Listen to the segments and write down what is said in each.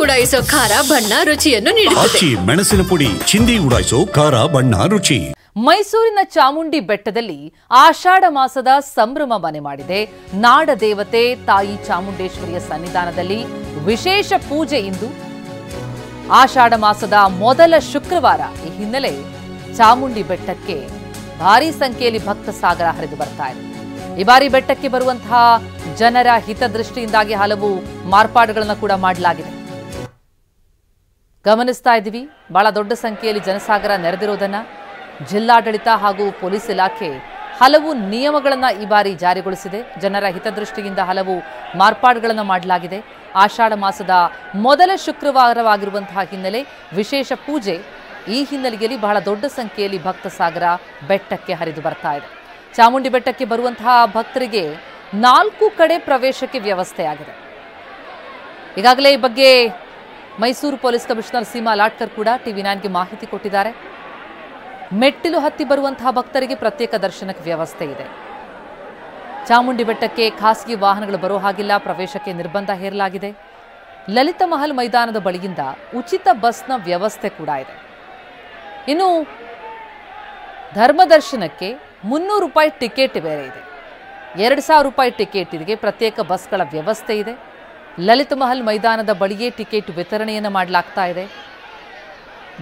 ಉಡಾಯಿಸೋ ಖಾರ ಬಣ್ಣ ರುಚಿಯನ್ನು ನೀಡುತ್ತದೆ. ಮೆಣಸಿನ ಪುಡಿ ಚಿಂದಿ ಉಡಾಯಿಸೋ ಖಾರ ಬಣ್ಣ ರುಚಿ. ಮೈಸೂರಿನ ಚಾಮುಂಡಿ ಬೆಟ್ಟದಲ್ಲಿ ಆಷಾಢ ಮಾಸದ ಸಂಭ್ರಮ ಮನೆ ಮಾಡಿದೆ. ನಾಡ ದೇವತೆ ತಾಯಿ ಚಾಮುಂಡೇಶ್ವರಿಯ ಸನ್ನಿಧಾನದಲ್ಲಿ ವಿಶೇಷ ಪೂಜೆ ಇಂದು. ಆಷಾಢ ಮಾಸದ ಮೊದಲ ಶುಕ್ರವಾರ. ಈ ಹಿನ್ನೆಲೆ ಚಾಮುಂಡಿ ಬೆಟ್ಟಕ್ಕೆ ಭಾರೀ ಸಂಖ್ಯೆಯಲ್ಲಿ ಭಕ್ತ ಸಾಗರ ಹರಿದು ಬರ್ತಾ ಇದೆ. ಈ ಬಾರಿ ಬೆಟ್ಟಕ್ಕೆ ಬರುವಂತಹ ಜನರ ಹಿತದೃಷ್ಟಿಯಿಂದಾಗಿ ಹಲವು ಮಾರ್ಪಾಡುಗಳನ್ನು ಕೂಡ ಮಾಡಲಾಗಿದೆ. ಗಮನಿಸ್ತಾ ಇದ್ದೀವಿ, ಬಹಳ ದೊಡ್ಡ ಸಂಖ್ಯೆಯಲ್ಲಿ ಜನಸಾಗರ ನೆರೆದಿರೋದನ್ನ. ಜಿಲ್ಲಾಡಳಿತ ಹಾಗೂ ಪೊಲೀಸ್ ಇಲಾಖೆ ಹಲವು ನಿಯಮಗಳನ್ನು ಈ ಬಾರಿ ಜಾರಿಗೊಳಿಸಿದೆ. ಜನರ ಹಿತದೃಷ್ಟಿಯಿಂದ ಹಲವು ಮಾರ್ಪಾಡುಗಳನ್ನು ಮಾಡಲಾಗಿದೆ. ಆಷಾಢ ಮಾಸದ ಮೊದಲ ಶುಕ್ರವಾರವಾಗಿರುವಂತಹ ಹಿನ್ನೆಲೆ ವಿಶೇಷ ಪೂಜೆ. ಈ ಹಿನ್ನೆಲೆಯಲ್ಲಿ ಬಹಳ ದೊಡ್ಡ ಸಂಖ್ಯೆಯಲ್ಲಿ ಭಕ್ತ ಸಾಗರ ಬೆಟ್ಟಕ್ಕೆ ಹರಿದು ಬರ್ತಾ ಇದೆ. ಚಾಮುಂಡಿ ಬೆಟ್ಟಕ್ಕೆ ಬರುವಂತಹ ಭಕ್ತರಿಗೆ 4 ಕಡೆ ಪ್ರವೇಶಕ್ಕೆ ವ್ಯವಸ್ಥೆ ಆಗಿದೆ. ಈಗಾಗಲೇ ಈ ಬಗ್ಗೆ ಮೈಸೂರು ಪೊಲೀಸ್ ಕಮಿಷನರ್ ಸೀಮಾ ಲಾಟ್ಕರ್ ಕೂಡ TV9ಗೆ ಮಾಹಿತಿ ಕೊಟ್ಟಿದ್ದಾರೆ. ಮೆಟ್ಟಿಲು ಹತ್ತಿ ಬರುವಂತಹ ಭಕ್ತರಿಗೆ ಪ್ರತ್ಯೇಕ ದರ್ಶನಕ್ಕೆ ವ್ಯವಸ್ಥೆ ಇದೆ. ಚಾಮುಂಡಿ ಬೆಟ್ಟಕ್ಕೆ ಖಾಸಗಿ ವಾಹನಗಳು ಬರೋ ಹಾಗಿಲ್ಲ, ಪ್ರವೇಶಕ್ಕೆ ನಿರ್ಬಂಧ ಹೇರಲಾಗಿದೆ. ಲಲಿತ ಮಹಲ್ ಮೈದಾನದ ಬಳಿಯಿಂದ ಉಚಿತ ಬಸ್ನ ವ್ಯವಸ್ಥೆ ಕೂಡ ಇದೆ. ಇನ್ನು ಧರ್ಮದರ್ಶನಕ್ಕೆ 300 ರೂಪಾಯಿ ಟಿಕೆಟ್ ಬೇರೆ ಇದೆ. 2000 ರೂಪಾಯಿ ಟಿಕೆಟ್ಗೆ ಪ್ರತ್ಯೇಕ ಬಸ್ಗಳ ವ್ಯವಸ್ಥೆ ಇದೆ. ಲಲಿತ ಮಹಲ್ ಮೈದಾನದ ಬಳಿಯೇ ಟಿಕೆಟ್ ವಿತರಣೆಯನ್ನು ಮಾಡಲಾಗ್ತಾ ಇದೆ.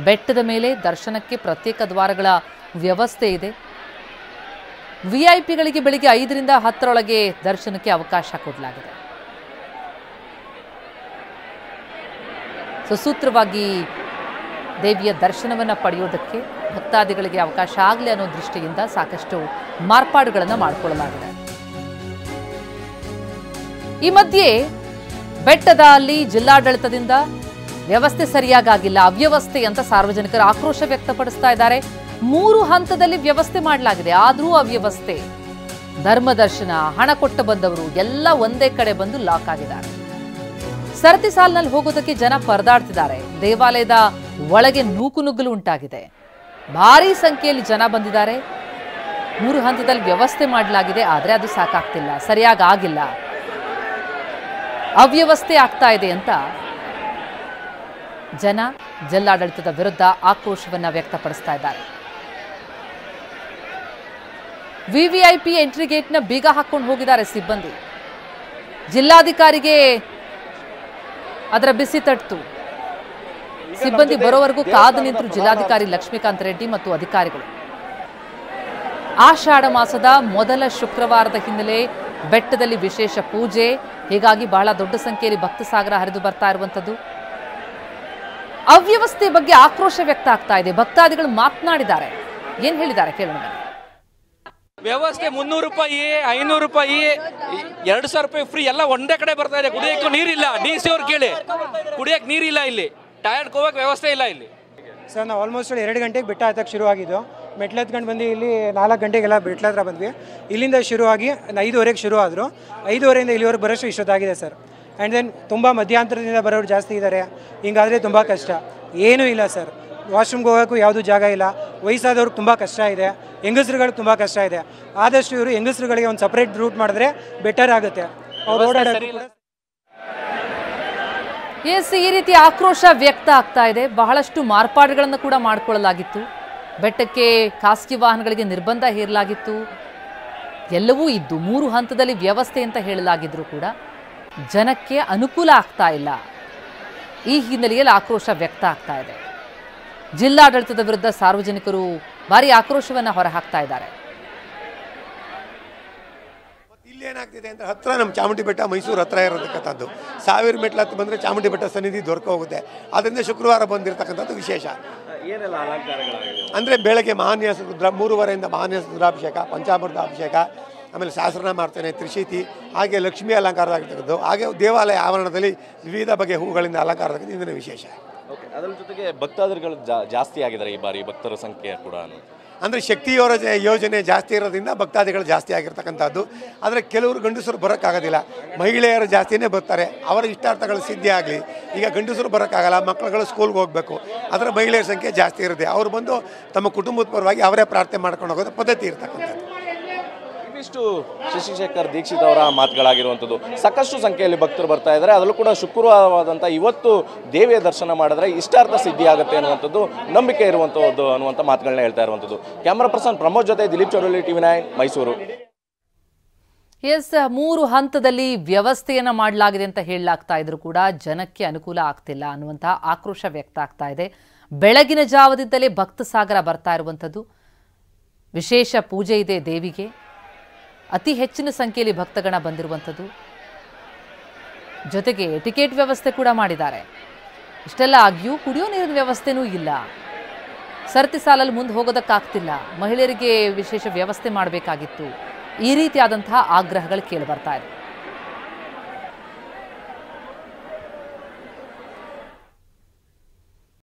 ಬೆಟ್ಟದ ಮೇಲೆ ದರ್ಶನಕ್ಕೆ ಪ್ರತ್ಯೇಕ ದ್ವಾರಗಳ ವ್ಯವಸ್ಥೆ ಇದೆ. ವಿಐಪಿಗಳಿಗೆ ಬೆಳಿಗ್ಗೆ 5ರಿಂದ 10ರೊಳಗೆ ದರ್ಶನಕ್ಕೆ ಅವಕಾಶ ಕೊಡಲಾಗಿದೆ. ಸುಸೂತ್ರವಾಗಿ ದೇವಿಯ ದರ್ಶನವನ್ನು ಪಡೆಯೋದಕ್ಕೆ ಭಕ್ತಾದಿಗಳಿಗೆ ಅವಕಾಶ ಆಗಲಿ ಅನ್ನೋ ದೃಷ್ಟಿಯಿಂದ ಸಾಕಷ್ಟು ಮಾರ್ಪಾಡುಗಳನ್ನು ಮಾಡಿಕೊಳ್ಳಲಾಗಿದೆ. ಈ ಮಧ್ಯೆ ಬೆಟ್ಟದಲ್ಲಿ ಜಿಲ್ಲಾಡಳಿತದಿಂದ ವ್ಯವಸ್ಥೆ ಸರಿಯಾಗಿಲ್ಲ, ಅವ್ಯವಸ್ಥೆ ಅಂತ ಸಾರ್ವಜನಿಕರು ಆಕ್ರೋಶ ವ್ಯಕ್ತಪಡಿಸ್ತಾ ಇದ್ದಾರೆ. 3 ಹಂತದಲ್ಲಿ ವ್ಯವಸ್ಥೆ ಮಾಡಲಾಗಿದೆ, ಆದರೂ ಅವ್ಯವಸ್ಥೆ. ಧರ್ಮದರ್ಶನ, ಹಣ ಕೊಟ್ಟು ಬಂದವರು ಎಲ್ಲ ಒಂದೇ ಕಡೆ ಬಂದು ಲಾಕ್ ಆಗಿದ್ದಾರೆ. ಸರತಿ ಸಾಲಿನಲ್ಲಿ ಹೋಗೋದಕ್ಕೆ ಜನ ಪರದಾಡ್ತಿದ್ದಾರೆ. ದೇವಾಲಯದ ಒಳಗೆ ನೂಕುನುಗ್ಗಲು ಉಂಟಾಗಿದೆ. ಭಾರೀ ಸಂಖ್ಯೆಯಲ್ಲಿ ಜನ ಬಂದಿದ್ದಾರೆ. 3 ಹಂತದಲ್ಲಿ ವ್ಯವಸ್ಥೆ ಮಾಡಲಾಗಿದೆ, ಆದರೆ ಅದು ಸಾಕಾಗ್ತಿಲ್ಲ, ಸರಿಯಾಗಿ ಆಗಿಲ್ಲ, ಅವ್ಯವಸ್ಥೆ ಆಗ್ತಾ ಇದೆ ಅಂತ ಜನ ಜಿಲ್ಲಾಡಳಿತದ ವಿರುದ್ಧ ಆಕ್ರೋಶವನ್ನ ವ್ಯಕ್ತಪಡಿಸ್ತಾ ಇದ್ದಾರೆ. ವಿವಿಐಪಿ ಎಂಟ್ರಿ ಗೇಟ್ನ ಬೀಗ ಹಾಕೊಂಡು ಹೋಗಿದ್ದಾರೆ ಸಿಬ್ಬಂದಿ. ಜಿಲ್ಲಾಧಿಕಾರಿಗೆ ಅದರ ಬಿಸಿ ತಟ್ಟಿತು. ಸಿಬ್ಬಂದಿ ಬರೋವರೆಗೂ ಕಾದು ನಿಂತರು ಜಿಲ್ಲಾಧಿಕಾರಿ ಲಕ್ಷ್ಮೀಕಾಂತ್ ರೆಡ್ಡಿ ಮತ್ತು ಅಧಿಕಾರಿಗಳು. ಆಷಾಢ ಮಾಸದ ಮೊದಲ ಶುಕ್ರವಾರದ ಹಿನ್ನೆಲೆ ಬೆಟ್ಟದಲ್ಲಿ ವಿಶೇಷ ಪೂಜೆ. ಹೀಗಾಗಿ ಬಹಳ ದೊಡ್ಡ ಸಂಖ್ಯೆಯಲ್ಲಿ ಭಕ್ತ ಸಾಗರ ಹರಿದು ಬರ್ತಾ ಇರುವಂತದ್ದು. ಅವ್ಯವಸ್ಥೆ ಬಗ್ಗೆ ಆಕ್ರೋಶ ವ್ಯಕ್ತ ಆಗ್ತಾ ಇದೆ. ಭಕ್ತಾದಿಗಳು ಮಾತನಾಡಿದ್ದಾರೆ, ಏನ್ ಹೇಳಿದ್ದಾರೆ ಕೇಳೋಣ. ವ್ಯವಸ್ಥೆ 300 ರೂಪಾಯಿ, 500 ರೂಪಾಯಿ, 2000 ರೂಪಾಯಿ ಫ್ರೀ ಎಲ್ಲ ಒಂದೇ ಕಡೆ ಬರ್ತಾ ಇದೆ. ಕುಡಿಯಕ್ಕೆ ನೀರಿಲ್ಲ, DC ಅವ್ರು ಕೇಳಿ, ಕುಡಿಯಕ್ಕೆ ನೀರಿಲ್ಲ, ಇಲ್ಲಿ ಟಯರ್ಡ್ ಹೋಗಕ್ಕೆ ವ್ಯವಸ್ಥೆ ಇಲ್ಲ ಇಲ್ಲಿ. ಸರ್ ನಾವು ಆಲ್ಮೋಸ್ಟ್ 2 ಗಂಟೆಗೆ ಬೆಟ್ಟ ಹತ್ತಕ್ಕೆ ಶುರು ಆಗಿದ್ದು. ಮೆಟ್ಲು ಹತ್ಕೊಂಡು ಬಂದು ಇಲ್ಲಿ 4 ಗಂಟೆಗೆಲ್ಲ ಬೆಟ್ಲ ಹತ್ರ ಬಂದ್ವಿ. ಇಲ್ಲಿಂದ ಶುರುವಾಗಿ 5:30ಗೆ ಶುರು ಆದರು. 5:30ಯಿಂದ ಇಲ್ಲಿವರೆಗೆ ಬರೋಷ್ಟು ಇಷ್ಟೊತ್ತಾಗಿದೆ ಸರ್. ಆ್ಯಂಡ್ ದೆನ್ ತುಂಬ ಮಧ್ಯಂತರದಿಂದ ಬರೋರು ಜಾಸ್ತಿ ಇದ್ದಾರೆ. ಹಿಂಗಾದರೆ ತುಂಬ ಕಷ್ಟ. ಏನೂ ಇಲ್ಲ ಸರ್, ವಾಶ್ರೂಮ್ಗೆ ಹೋಗೋಕ್ಕೂ ಯಾವುದೂ ಜಾಗ ಇಲ್ಲ. ವಯಸ್ಸಾದವ್ರಿಗೆ ತುಂಬ ಕಷ್ಟ ಇದೆ, ಹೆಂಗಸ್ರುಗಳಿಗೆ ತುಂಬ ಕಷ್ಟ ಇದೆ. ಆದಷ್ಟು ಇವರು ಹೆಂಗಸ್ರುಗಳಿಗೆ ಒಂದು ಸಪ್ರೇಟ್ ರೂಟ್ ಮಾಡಿದ್ರೆ ಬೆಟರ್ ಆಗುತ್ತೆ. ಅವ್ರು ಓಡಾಡೋದು ಈ ರೀತಿ ಆಕ್ರೋಶ ವ್ಯಕ್ತ ಆಗ್ತಾ ಇದೆ. ಬಹಳಷ್ಟು ಮಾರ್ಪಾಡುಗಳನ್ನು ಕೂಡ ಮಾಡಿಕೊಳ್ಳಲಾಗಿತ್ತು. ಬೆಟ್ಟಕ್ಕೆ ಖಾಸಗಿ ವಾಹನಗಳಿಗೆ ನಿರ್ಬಂಧ ಹೇರಲಾಗಿತ್ತು. ಎಲ್ಲವೂ ಇದ್ದು 3 ಹಂತದಲ್ಲಿ ವ್ಯವಸ್ಥೆ ಅಂತ ಹೇಳಲಾಗಿದ್ರು ಕೂಡ ಜನಕ್ಕೆ ಅನುಕೂಲ ಆಗ್ತಾ ಇಲ್ಲ. ಈ ಹಿನ್ನೆಲೆಯಲ್ಲಿ ಆಕ್ರೋಶ ವ್ಯಕ್ತ ಆಗ್ತಾ ಇದೆ. ಜಿಲ್ಲಾಡಳಿತದ ವಿರುದ್ಧ ಸಾರ್ವಜನಿಕರು ಭಾರಿ ಆಕ್ರೋಶವನ್ನ ಹೊರಹಾಕ್ತಾ ಇದ್ದಾರೆ. ಇಲ್ಲೇನಾಗ್ತಿದೆ ಅಂತ ಹತ್ರ ನಮ್ಮ ಚಾಮುಂಡಿ ಬೆಟ್ಟ ಮೈಸೂರು ಹತ್ರ ಇರತಕ್ಕಂಥದ್ದು. 1000 ಮೆಟ್ಲು ಹತ್ತು ಬಂದರೆ ಚಾಮುಂಡಿ ಬೆಟ್ಟ ಸನ್ನಿಧಿ ದೊರಕೋಗುತ್ತೆ. ಅದರಿಂದ ಶುಕ್ರವಾರ ಬಂದಿರತಕ್ಕಂಥದ್ದು ವಿಶೇಷ. ಅಂದರೆ ಬೆಳಗ್ಗೆ ಮಹಾನ್ಯ ರುದ್ರ 3:30ಯಿಂದ ಮಹಾನ್ಯ ರುದ್ರಾಭಿಷೇಕ, ಪಂಚಾಮೃತ ಅಭಿಷೇಕ, ಆಮೇಲೆ ಸಹಸ್ರನಾಮ ಮಾಡ್ತೇನೆ, ತ್ರಿಶೀತಿ, ಹಾಗೆ ಲಕ್ಷ್ಮೀ ಅಲಂಕಾರ ಆಗಿರ್ತಕ್ಕಂಥದ್ದು. ಹಾಗೆ ದೇವಾಲಯ ಆವರಣದಲ್ಲಿ ವಿವಿಧ ಬಗೆಯ ಹೂಗಳಿಂದ ಅಲಂಕಾರ ಆಗಿರ್ತಕ್ಕಂಥ ಇದನ್ನು ವಿಶೇಷ. ಅದರ ಜೊತೆಗೆ ಭಕ್ತಾದಿಗಳು ಜಾಸ್ತಿ ಆಗಿದ್ದಾರೆ ಈ ಬಾರಿ, ಭಕ್ತರ ಸಂಖ್ಯೆ ಕೂಡ. ಅಂದರೆ ಶಕ್ತಿ ಯೋಜನೆ ಜಾಸ್ತಿ ಇರೋದ್ರಿಂದ ಭಕ್ತಾದಿಗಳು ಜಾಸ್ತಿ ಆಗಿರ್ತಕ್ಕಂಥದ್ದು. ಆದರೆ ಕೆಲವರು ಗಂಡಸರು ಬರೋಕ್ಕಾಗೋದಿಲ್ಲ, ಮಹಿಳೆಯರು ಜಾಸ್ತಿನೇ ಬರ್ತಾರೆ. ಅವರ ಇಷ್ಟಾರ್ಥಗಳು ಸಿದ್ಧಿ ಆಗಲಿ. ಈಗ ಗಂಡಸರು ಬರೋಕ್ಕಾಗಲ್ಲ, ಮಕ್ಕಳುಗಳು ಸ್ಕೂಲ್ಗೆ ಹೋಗಬೇಕು, ಅದರ ಮಹಿಳೆಯರ ಸಂಖ್ಯೆ ಜಾಸ್ತಿ ಇರುತ್ತೆ. ಅವರು ಬಂದು ತಮ್ಮ ಕುಟುಂಬದ ಪರವಾಗಿ ಅವರೇ ಪ್ರಾರ್ಥನೆ ಮಾಡ್ಕೊಂಡು ಹೋಗೋದು ಪದ್ಧತಿ ಇರ್ತಕ್ಕಂಥದ್ದು. ಇದಿಷ್ಟು ಶಶಿಶೇಖರ್ ದೀಕ್ಷಿತ್ ಅವರ ಮಾತುಗಳಾಗಿರುವಂಥದ್ದು. ಸಾಕಷ್ಟು ಸಂಖ್ಯೆಯಲ್ಲಿ ಭಕ್ತರು ಬರ್ತಾ ಇದ್ದಾರೆ. ಅದರಲ್ಲೂ ಕೂಡ ಶುಕ್ರವಾರವಾದಂಥ ಇವತ್ತು ದೇವಿಯ ದರ್ಶನ ಮಾಡಿದ್ರೆ ಇಷ್ಟಾರ್ಥ ಸಿದ್ಧಿ ಆಗುತ್ತೆ ಅನ್ನುವಂಥದ್ದು ನಂಬಿಕೆ ಇರುವಂಥದ್ದು ಅನ್ನುವಂಥ ಮಾತುಗಳನ್ನ ಹೇಳ್ತಾ ಇರುವಂಥದ್ದು. ಕ್ಯಾಮರಾ ಪರ್ಸನ್ ಪ್ರಮೋದ್ ಜೊತೆ ದಿಲೀಪ್ ಚೌಡಳ್ಳಿ, TV9 ಮೈಸೂರು. ಎಸ್, 3 ಹಂತದಲ್ಲಿ ವ್ಯವಸ್ಥೆಯನ್ನ ಮಾಡಲಾಗಿದೆ ಅಂತ ಹೇಳಲಾಗ್ತಾ ಇದ್ರು ಕೂಡ ಜನಕ್ಕೆ ಅನುಕೂಲ ಆಗ್ತಿಲ್ಲ ಅನ್ನುವಂತಹ ಆಕ್ರೋಶ ವ್ಯಕ್ತ ಆಗ್ತಾ ಇದೆ. ಬೆಳಗಿನ ಜಾವದಿಂದಲೇ ಭಕ್ತ ಸಾಗರ ಬರ್ತಾ ಇರುವಂಥದ್ದು. ವಿಶೇಷ ಪೂಜೆ ಇದೆ ದೇವಿಗೆ. ಅತಿ ಹೆಚ್ಚಿನ ಸಂಖ್ಯೆಯಲ್ಲಿ ಭಕ್ತಗಣ ಬಂದಿರುವಂಥದ್ದು. ಜೊತೆಗೆ ಟಿಕೆಟ್ ವ್ಯವಸ್ಥೆ ಕೂಡ ಮಾಡಿದ್ದಾರೆ. ಇಷ್ಟೆಲ್ಲ ಆಗಿಯೂ ಕುಡಿಯೋ ನೀರಿನ ವ್ಯವಸ್ಥೆನೂ ಇಲ್ಲ. ಸರತಿ ಸಾಲಲ್ಲಿ ಮುಂದೆ ಹೋಗೋದಕ್ಕಾಗ್ತಿಲ್ಲ. ಮಹಿಳೆಯರಿಗೆ ವಿಶೇಷ ವ್ಯವಸ್ಥೆ ಮಾಡಬೇಕಾಗಿತ್ತು. ಈ ರೀತಿಯಾದಂತಹ ಆಗ್ರಹಗಳು ಕೇಳಿ ಬರ್ತಾ ಇದೆ.